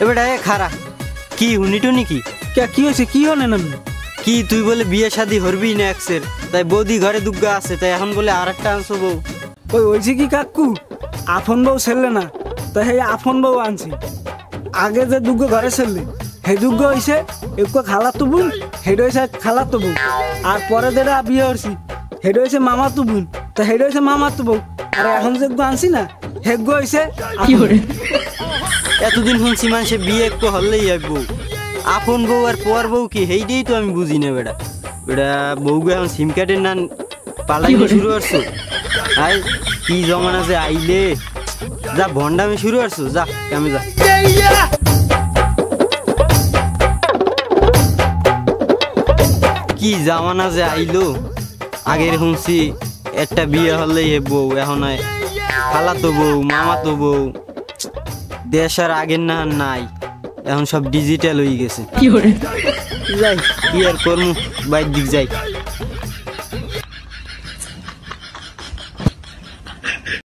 এবার খারা কি হুনিটুনি কি কি হয়েছে? কি হলেন আপনি? কি তুই বলে বিয়ে শাদী হরবি না একসের, তাই বৌদি ঘরে দুগ্গা আছে, তাই এখন বলে আর একটা আনছো বউ। ওই হয়েছে কি কাকু, আফন বউ ছেলে না, তাই সেই আফন বউ আনছি। আগে যে দুগ্গ ঘরে ছেলে সেই দুগ্গ হয়েছে একটু খালাতো বোন, সেইটা হয়েছে খালাতো বোন। আর পরে যেটা বিয়ে করছি সেইটা হয়েছে মামাতো বোন, তা সেইটা হয়েছে মামাতো বউ। আর এখন যে আনছি না সেগ্য হয়েছে। এতদিন শুনছি মানুষে বিয়ে একটু হলেই এক বউ, আপন বউ আর পর বউ কি, সেইটাই তো আমি বুঝি না বেটা। বেটা বউকে এখন সিম কার্ডের না পাল্টাইতে শুরু করছো। আই কি জমানা যে আইলে, যা ভন্ডামি শুরু করছো, যা আমি যা। কি জামানা যে আইলো, আগের শুনছি একটা বিয়ে হলেই হে বউ, এখন খালাতো বউ মামাতো বউ। দেশ আর আগের না নাই, এখন সব ডিজিটাল হয়ে গেছে। যাই কি আর করমু, বাইর দিক যাই।